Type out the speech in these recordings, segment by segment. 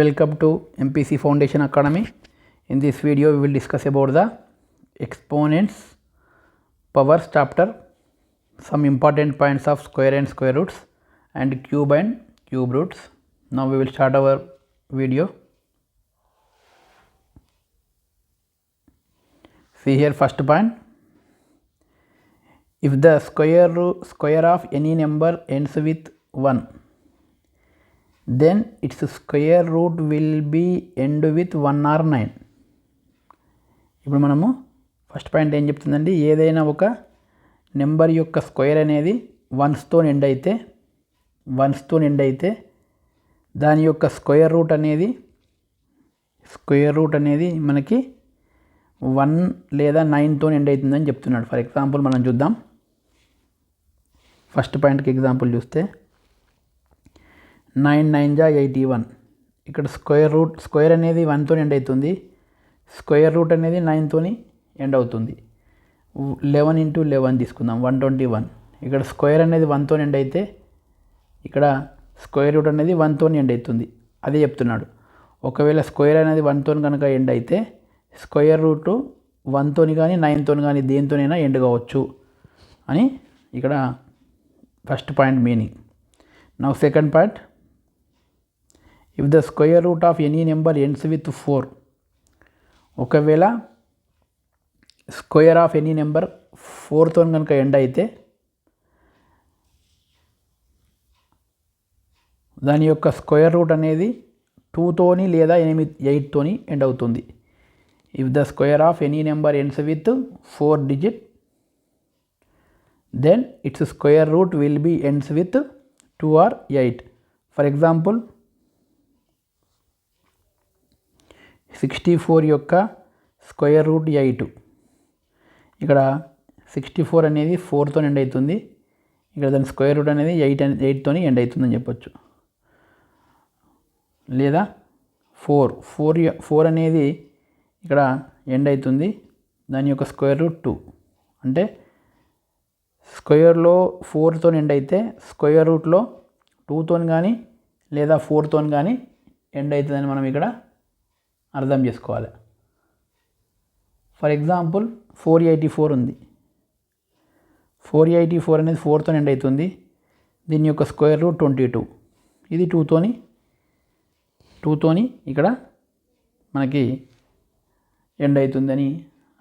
Welcome to MPC Foundation Academy. In this video we will discuss about the exponents, powers chapter, some important points of square and square roots, and cube roots. Now we will start our video. See here, first point. If the square of any number ends with 1, then its square root will be end with 1 or 9. ఇప్పుడు మనము first point ఏం చెప్తుందండి, ఏదైనా ఒక number యొక్క square అనేది వన్స్తో end అయితే దాని యొక్క స్క్వేర్ రూట్ అనేది మనకి 1 లేదా 9తో ఎండ్ అవుతుందని చెప్తున్నాడు. ఫర్ ఎగ్జాంపుల్ మనం చూద్దాం. ఫస్ట్ పాయింట్కి ఎగ్జాంపుల్ చూస్తే 9 9 జా 81. ఇక్కడ స్క్వేర్ అనేది 1తో ఎండ్ అవుతుంది, స్క్వేర్ రూట్ అనేది 9తో ఎండ్ అవుతుంది. 11 × 11 తీసుకుందాం, 121. ఇక్కడ స్క్వేర్ అనేది 1తో ఎండ్ అయితే ఇక్కడ స్క్వేర్ రూట్ అనేది 1తో ఎండ్ అవుతుంది. అదే చెప్తున్నాడు. ఒకవేళ స్క్వేర్ అనేది 1తో కనుక ఎండ్ అయితే స్క్వేర్ రూట్ 1తో కానీ 9తో కానీ దేనితోనైనా ఎండ్ కావచ్చు అని ఇక్కడ first point meaning. Now second point, if the square root of any number ends with 4, ఒకవేళ స్క్వేర్ ఆఫ్ ఎనీ నెంబర్ 4తో కనుక ఎండ్ అయితే దాని యొక్క స్క్వేర్ రూట్ అనేది 2తోని లేదా 8తోని ఎండ్ అవుతుంది. If the square of any number ends with 4 digit, then its square root will be ends with 2 or 8. For example, 64 యొక్క square root 8. ఇక్కడ 64 అనేది 4తో ఎండ్ అవుతుంది, ఇక్కడ దాని స్క్వేర్ రూట్ అనేది 8తో ఎండ్ అవుతుందని చెప్పొచ్చు. లేదా 4 అనేది ఇక్కడ ఎండ్ అవుతుంది, దాని యొక్క స్క్వేర్ రూట్ 2. అంటే స్క్వేర్లో 4తో ఎండ్ అయితే స్క్వేర్ రూట్లో 2తో కానీ లేదా 4తో కానీ ఎండ్ అవుతుందని మనం ఇక్కడ అర్థం చేసుకోవాలి. ఫర్ ఎగ్జాంపుల్ 484 ఉంది. 484 అనేది 4తో ఎండ్ అవుతుంది, దీని యొక్క స్క్వేర్ రూట్ 22. ఇది 2తోని ఇక్కడ మనకి ఎండ్ అవుతుందని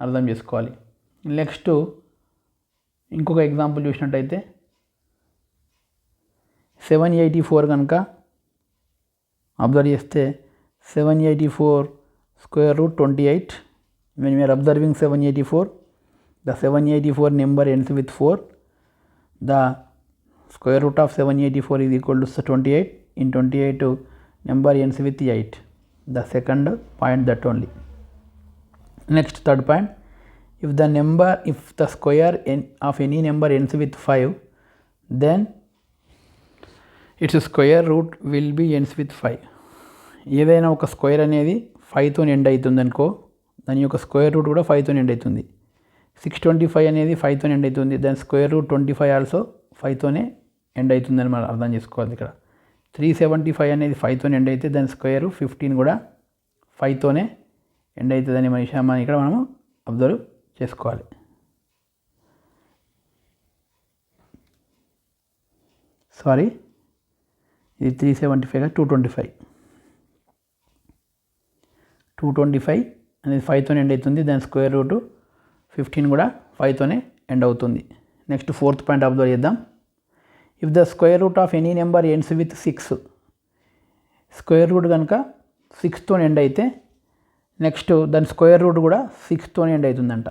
అర్థం చేసుకోవాలి. నెక్స్ట్ ఇంకొక ఎగ్జాంపుల్ చూసినట్టయితే 784 కనుక అబ్జర్వ్ చేస్తే 784 square root 28. when we are observing 784, the 784 number ends with 4. The square root of 784 is equal to 28. In 28 number ends with 8. The second point, that only. Next, third point, if the square of any number ends with 5, then its square root will be ends with 5. ఏదైనా ఒక square అనేది 5తో end అవుతుంది అనుకో, దాని యొక్క square root కూడా 5తో end అవుతుంది. 625 అనేది 5తో ఎండ్ అవుతుంది, దాని స్క్వేర్ రూట్ 25 ఆల్సో 5తోనే ఎండ్ అవుతుందని మనం అర్థం చేసుకోవాలి. ఇక్కడ 375 అనేది 5తో ఎండ్ అయితే దాని స్క్వేర్ 15 కూడా 5తోనే ఎండ్ అవుతుందని మనం ఇక్కడ మనము అబ్జర్వ్ చేసుకోవాలి. సారీ, ఇది 375 225 అనేది 5తోనే ఎండ్ అవుతుంది, దాని స్క్వేర్ రూట్ 15 కూడా 5తోనే ఎండ్ అవుతుంది. నెక్స్ట్ ఫోర్త్ పాయింట్ అబ్జర్వ్ చేద్దాం. If the square root of any number ends with 6, square root కనుక 6తో ఎండ్ అయితే నెక్స్ట్ దాని స్క్వేర్ రూట్ కూడా 6తోనే ఎండ్ అవుతుందంట.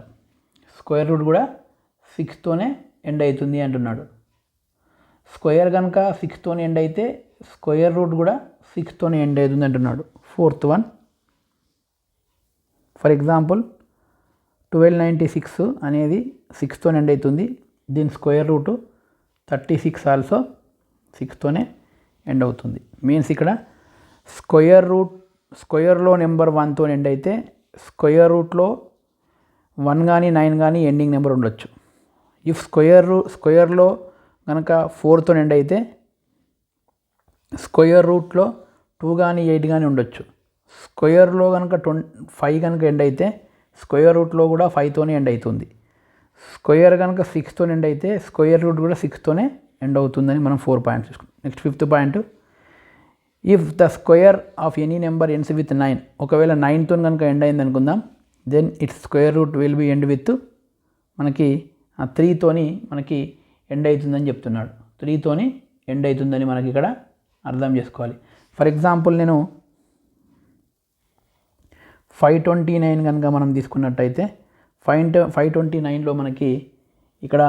స్క్వేర్ రూట్ కూడా 6తోనే ఎండ్ అవుతుంది అంటున్నాడు. స్క్వేర్ కనుక 6తోనే ఎండ్ అయితే స్క్వేర్ రూట్ కూడా 6తోనే ఎండ్ అవుతుంది అంటున్నాడు. ఫోర్త్ వన్, ఫర్ ఎగ్జాంపుల్ 1296 అనేది 6తో ఎండ్ అవుతుంది, దీని స్క్వేర్ రూట్ 36 ఆల్సో 6తోనే ఎండ్ అవుతుంది. మీన్స్ ఇక్కడ స్క్వేర్లో నెంబర్ 1తో ఎండ్ అయితే స్క్వేర్ రూట్లో 1 కానీ 9 కానీ ఎండింగ్ నెంబర్ ఉండొచ్చు. ఇఫ్ స్క్వేర్లో కనుక 4తో ఎండ్ అయితే స్క్వేర్ రూట్లో 2 కానీ 8 కానీ ఉండొచ్చు. స్క్వేర్లో కనుక 5 కనుక ఎండ్ అయితే స్క్వేర్ రూట్లో కూడా 5తోనే ఎండ్ అవుతుంది. స్క్వేర్ కనుక 6తో ఎండ్ అయితే స్క్వేర్ రూట్ కూడా 6తోనే ఎండ్ అవుతుందని మనం 4 పాయింట్స్ చూసుకుంటాం. Next 5th point, if the square of any number ends with 9, ఒకవేళ 9తో కనుక ఎండ్ అయింది అనుకుందాం, then its square root will be end with మనకి 3తోని మనకి ఎండ్ అవుతుందని చెప్తున్నాడు. 3తోని ఎండ్ అవుతుందని మనకి ఇక్కడ అర్థం చేసుకోవాలి. ఫర్ ఎగ్జాంపుల్ నేను 529 కనుక మనం తీసుకున్నట్టయితే 529లో మనకి ఇక్కడ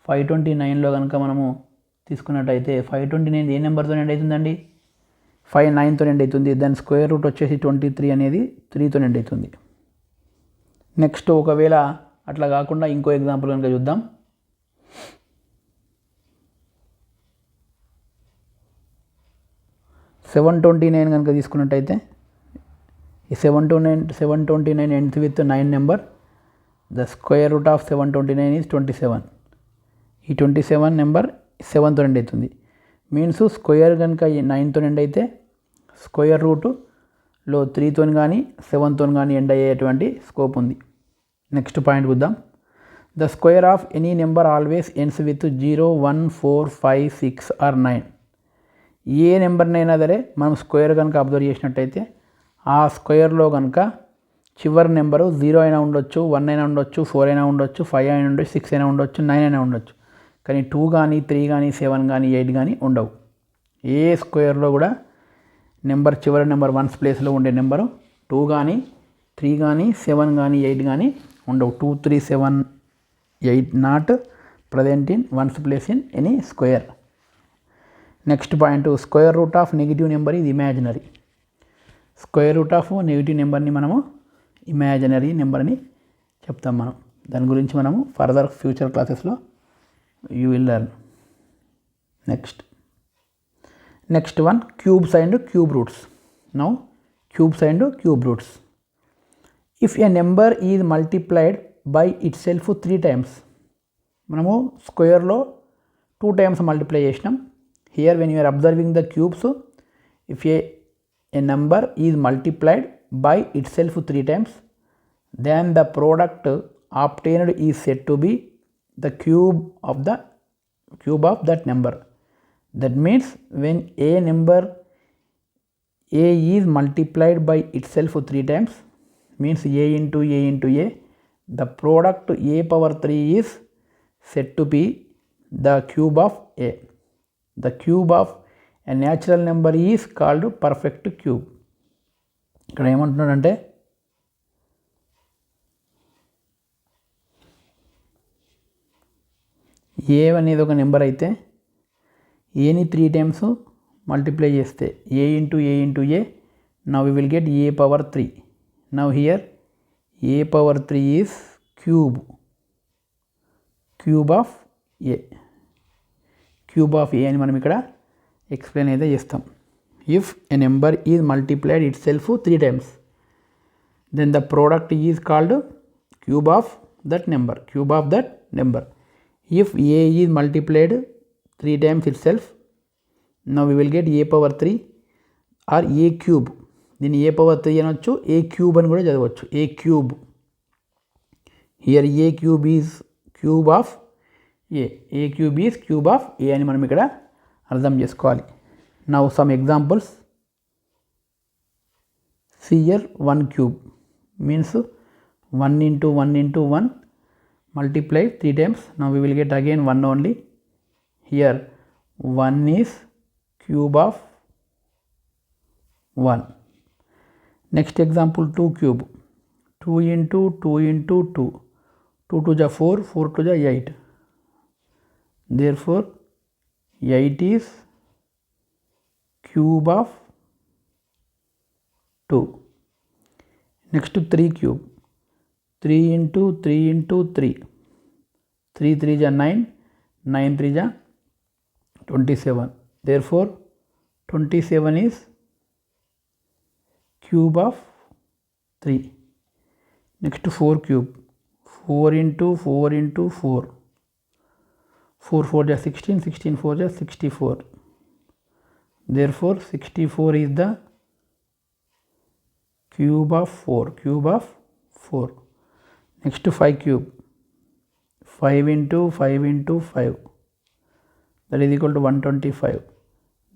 529లో కనుక మనము తీసుకున్నట్టయితే 529 ఏ నెంబర్తో ఎండ్ అవుతుందండి? 9తో ఎండ్ అవుతుంది. దాని స్క్వేర్ రూట్ వచ్చేసి 23 అనేది 3తో ఎండ్ అవుతుంది. నెక్స్ట్ ఒకవేళ అట్లా కాకుండా ఇంకో ఎగ్జాంపుల్ కనుక చూద్దాం. 729 కనుక తీసుకున్నట్టయితే ఈ 729 ends with 9 number. The square root of 729 is 27. ఈ 27 నెంబర్ 7తో ఎండ్ అవుతుంది. మీన్స్ స్క్వేర్ కనుక 9తో ఎండ్ అయితే స్క్వేర్ రూట్లో 3తో కానీ 7తో కానీ ఎండ్ అయ్యేటువంటి స్కోప్ ఉంది. నెక్స్ట్ పాయింట్ చూద్దాం. The square of any number always ends with 0, 1, 4, 5, 6 or 9. ఏ నెంబర్నైనా సరే మనం స్క్వేర్ కనుక అబ్జర్వ్ చేసినట్టయితే ఆ స్క్వేర్లో కనుక చివరి నెంబరు 0 అయినా ఉండొచ్చు, 1 అయినా ఉండొచ్చు, 4 అయినా ఉండొచ్చు, 5 అయినా ఉండొచ్చు, 6 అయినా ఉండొచ్చు, 9 అయినా ఉండొచ్చు. కానీ 2 కానీ 3 కానీ 7 కానీ 8 కానీ ఉండవు. ఏ స్క్వేర్లో కూడా నెంబర్ చివరి నెంబర్ 1th ప్లేస్లో ఉండే నెంబరు 2 కానీ 3 కానీ 7 కానీ 8 కానీ ఉండవు. 2, 3, 7, 8 not present in 1th place in any square. Next point, square root of negative number ఇది imaginary. Square root of negative నెంబర్ని మనము ఇమాజినరీ నెంబర్ అని చెప్తాం. మనం దాని గురించి మనము ఫర్దర్ ఫ్యూచర్ క్లాసెస్లో you will learn. Next one, cubes and cube roots. Now cubes and cube roots. If a number is multiplied by itself 3 times, మనము స్క్వేర్లో 2 times మల్టిప్లై చేసినాం. Here when you are observing the cubes, if a number is multiplied by itself 3 times, then the product obtained is said to be the cube of that number. That means when a number a is multiplied by itself 3 times, means a into a, the product a power 3 is said to be the cube of a. The cube of a natural number is called perfect cube. ఇక్కడ ఏమంటున్నాడంటే ఏ అనేది ఒక number అయితే ఏని 3 times multiply చేస్తే a into a, now we will get a power 3. Now here a power 3 is cube of a. Cube of a అని మనం ఇక్కడ ఎక్స్ప్లెయిన్ అయితే చేస్తాం. If a number is multiplied itself 3 times, then the product is called cube of that number. If a is multiplied 3 times itself, now we will get a power 3 or a cube. దీన్ని a power 3 అనొచ్చు, ఏ cube అని కూడా చదవచ్చు. A cube, here a cube is cube of a cube is cube of a అని మనం ఇక్కడ అర్థం చేసుకోవాలి. Now some examples. See here 1 cube means 1 into 1 multiplied 3 times. Now we will get again 1 only. Here 1 is cube of 1. Next example, 2 cube. 2 into 2 into 2. 2 to the 4, 4 to the 8. Therefore 8 is cube of 2. Next 3 cube. 3 into 3 into 3. 3 3 is 9. 9 3 is 27. Therefore 27 is cube of 3. Next 4 cube. 4 into 4 into 4. 4 4 is 16. 16 4 is 64. Therefore 64 is the cube of 4. Next 5 cube, 5 into 5 into 5, that is equal to 125.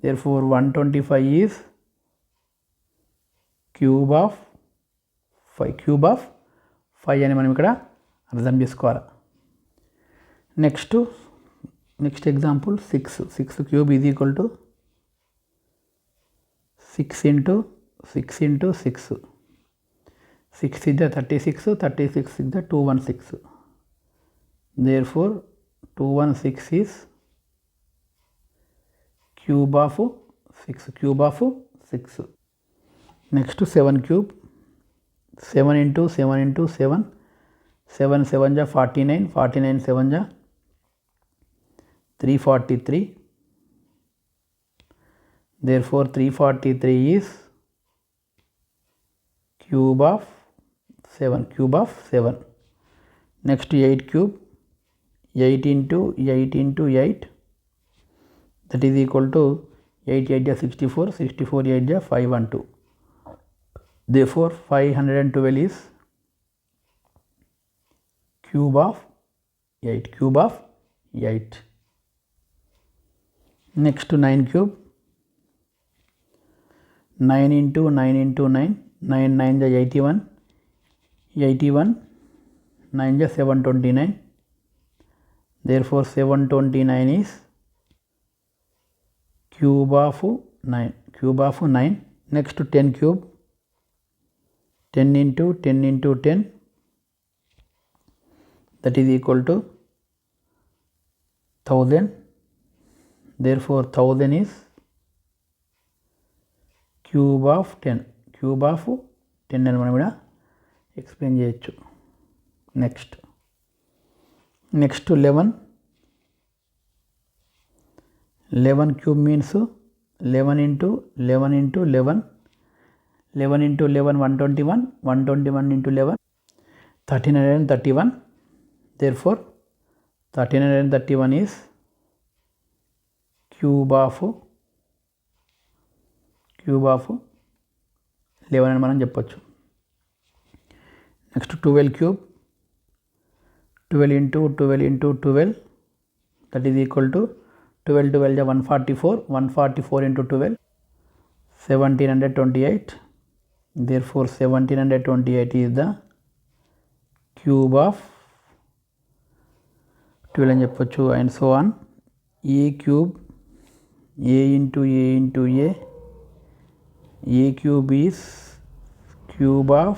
Therefore 125 is cube of 5 అని మనం ఇక్కడ అర్థం చేసుకోవాలి. Next example 6 cube is equal to 6 into 6 into 6. 6 is the 36, 36 is the 216. Therefore 216 is cube of 6. Next 7 cube, 7 into 7 into 7, 7 7 ja 49, 49 7 ja 343. Therefore 343 is cube of 7. Next 8 cube, 8 into 8 into 8, that is equal to 8 8 ja 64, 64 8 ja 512. Therefore 512 is cube of 8. Next 9 cube, 9 into 9 into 9, 9 9 ja 81, 9 ja 729. Therefore 729 is cube of 9. Next 10 cube, 10 into 10 into 10, that is equal to 1000. Therefore 1000 is cube of 10 అని మనం ఇక్కడ explain చేయొచ్చు. Next 11 cube means 11 into 11 into 11, 11 into 11 121, 121 into 11 1331. Therefore 1331 is cube of 11 అని మనం చెప్పొచ్చు. Next 12 cube, 12 into 12 into 12, that is equal to 12 12 ja 144, 144 into 12 1728. Therefore 1728 is the cube of 12 అని చెప్పొచ్చు. And so on. a cube, a into a into a cube is cube of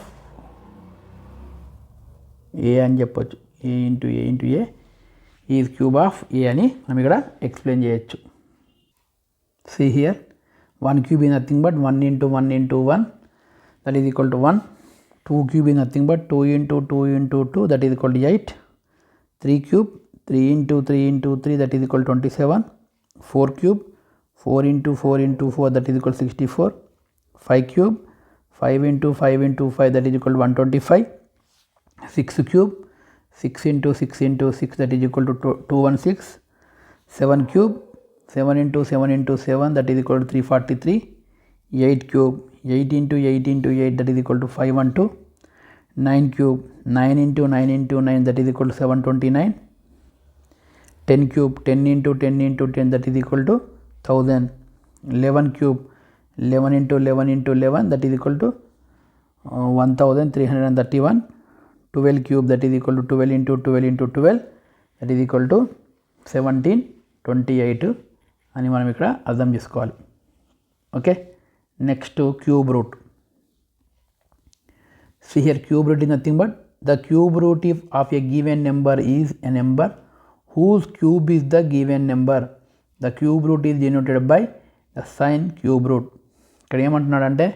a అని చెప్పొచ్చు. a into a into a is cube of a అని మనం ఇక్కడ explain చేయొచ్చు. See here, 1 cube is nothing but 1 into 1 into 1, that is equal to 1. 2 cube is nothing but 2 into 2 into 2, that is equal to 8. 3 cube, 3 into 3 into 3, that is equal to 27. 4 cube, 4 into 4 into 4, that is equal to 64. 5 cube, 5 into 5 into 5, that is equal to 125. 6 cube, 6 into 6 into 6, that is equal to 216. 7 cube, 7 into 7 into 7, that is equal to 343. 8 cube, 8 into 8 into 8, that is equal to 512. 9 cube, 9 into 9 into 9, that is equal to 729. 10 cube, 10 into 10 into 10, that is equal to 1000. 11 cube, 11 into 11 into 11, that is equal to 1331. 12 cube, that is equal to 12 into 12 into 12, that is equal to 1728 అని మనం ఇక్కడ అర్థం చేసుకోవాలి. Okay. Next cube root. See here, cube root is nothing but the cube root of a given number is a number whose cube is the given number. The cube root is denoted by the sign cube root. ఇక్కడ ఏమంటున్నాడంటే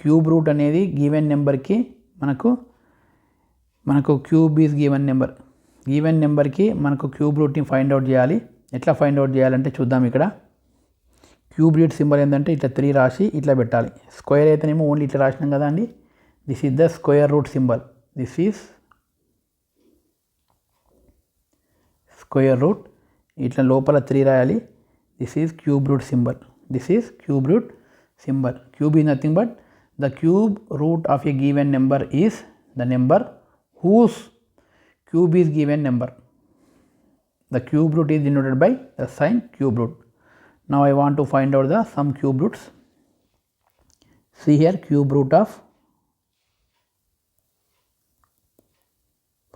cube root అనేది given నెంబర్కి మనకు cube is given నెంబర్కి మనకు cube రూట్ని find out చేయాలి. ఎట్లా find out చేయాలంటే చూద్దాం. ఇక్కడ క్యూబ్ రూట్ సింబల్ ఏంటంటే ఇట్లా 3 రాసి ఇట్లా పెట్టాలి. స్క్వేర్ అయితేనేమో ఓన్లీ ఇట్లా రాసినాం కదా అండి. This is the square root symbol. This is square root. ఇట్లా లోపల 3 రాయాలి. This is cube root symbol. this is cube root symbol. Cube is nothing but the cube root of a given number is the number whose cube is given number. The cube root is denoted by the sign cube root. Now I want to find out the some cube roots. See here, cube root of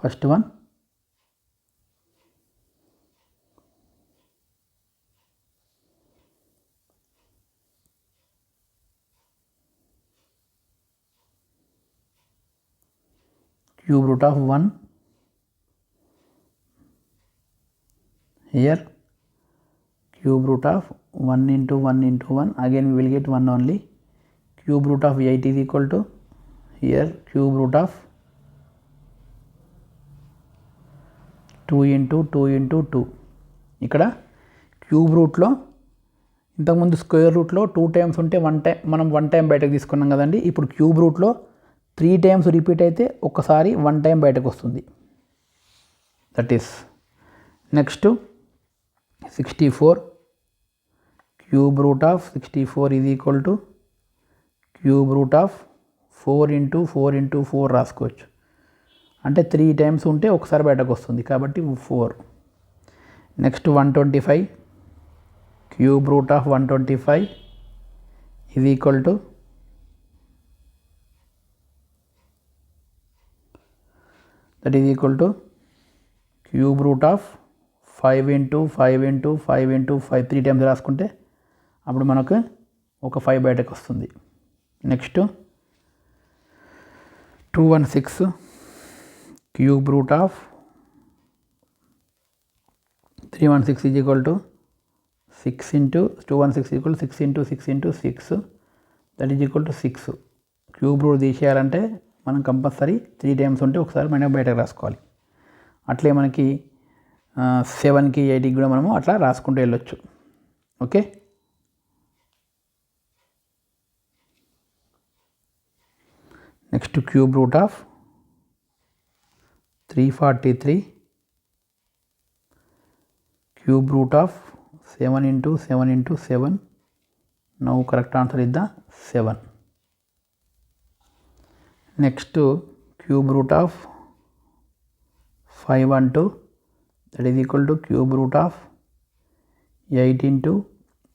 first one, cube root of 1, here cube root of 1 into 1 into 1, again we will get 1 only. Cube root of 8 is equal to here cube root of 2 into 2 into 2. ఇక్కడ cube రూట్లో ఇంతకుముందు square రూట్లో 2 times ఉంటే 1 time మనం 1 time బయటకు తీసుకున్నాం కదండి. ఇప్పుడు క్యూబ్ రూట్లో 3 టైమ్స్ రిపీట్ అయితే ఒక్కసారి 1 టైం బయటకు వస్తుంది. That is next 64, cube root of 64 is equal to cube root of 4 into 4 into 4 రాసుకోవచ్చు. అంటే 3 టైమ్స్ ఉంటే ఒకసారి బయటకు వస్తుంది కాబట్టి 4. Next 125, cube root of 125 is equal to that is equal to cube root of 5 into 5 into 5 into 5 3 times రాసుకుంటే అప్పుడు మనకు ఒక 5 బయటకు వస్తుంది. Next 216, cube root of 316 is equal to 6 into 216 is equal to 6 into 6 into 6, that is equal to 6. Cube root తీసేయాలంటే మనం compulsory 3 times ఉంటే ఒకసారి మనం బయటకు రాసుకోవాలి. అట్లే మనకి 7కి 8కి కూడా మనము అట్లా రాసుకుంటూ వెళ్ళొచ్చు. Okay, next cube root of 343, cube root of 7 into 7 into 7. Now correct answer is the 7. Next cube root of 512, that is equal to cube root of 8 into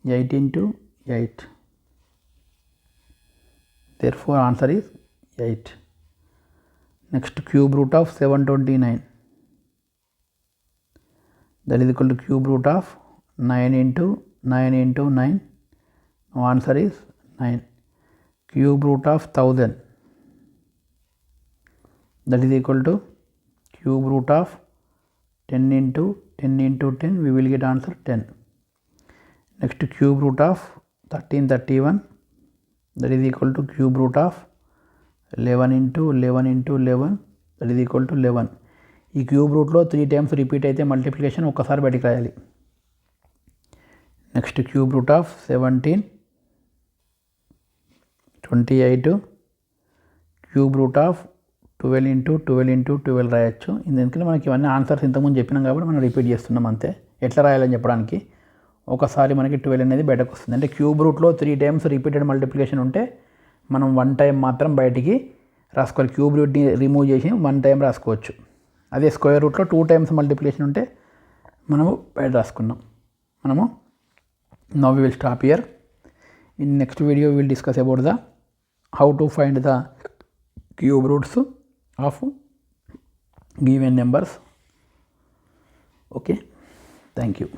8 into 8. Therefore answer is 8. Next cube root of 729, that is equal to cube root of 9 into 9 into 9. Now answer is 9. Cube root of 1000, that is equal to cube root of 10 into 10 into 10, we will get answer 10. Next cube root of 1331, that is equal to cube root of 11 into 11 into 11, that is equal to 11. ఈ cube రూట్లో 3 times repeat అయితే multiplication ఒక్కసారి బయటికి రాయాలి. Next cube root of 17, 28, cube root of 12 into 12 into 12 రాయొచ్చు. ఎందుకంటే మనకి ఇవన్నీ ఆన్సర్స్ ఇంతకుముందు చెప్పినాం కాబట్టి మనం రిపీట్ చేస్తున్నాం అంతే. ఎట్లా రాయాలని చెప్పడానికి ఒకసారి మనకి 12 అనేది బయటకు వస్తుంది. అంటే క్యూబ్ రూట్లో 3 టైమ్స్ రిపీటెడ్ మల్టిప్లికేషన్ ఉంటే మనం 1 టైం మాత్రం బయటికి రాసుకోవాలి. క్యూబ్ రూట్ని రిమూవ్ చేసి 1 టైం రాసుకోవచ్చు. అదే స్క్వేర్ రూట్లో 2 టైమ్స్ మల్టిప్లికేషన్ ఉంటే మనము బయట రాసుకున్నాం. మనము now we will stop here. In next video will discuss about the how to find the cube roots of given numbers. Okay, thank you.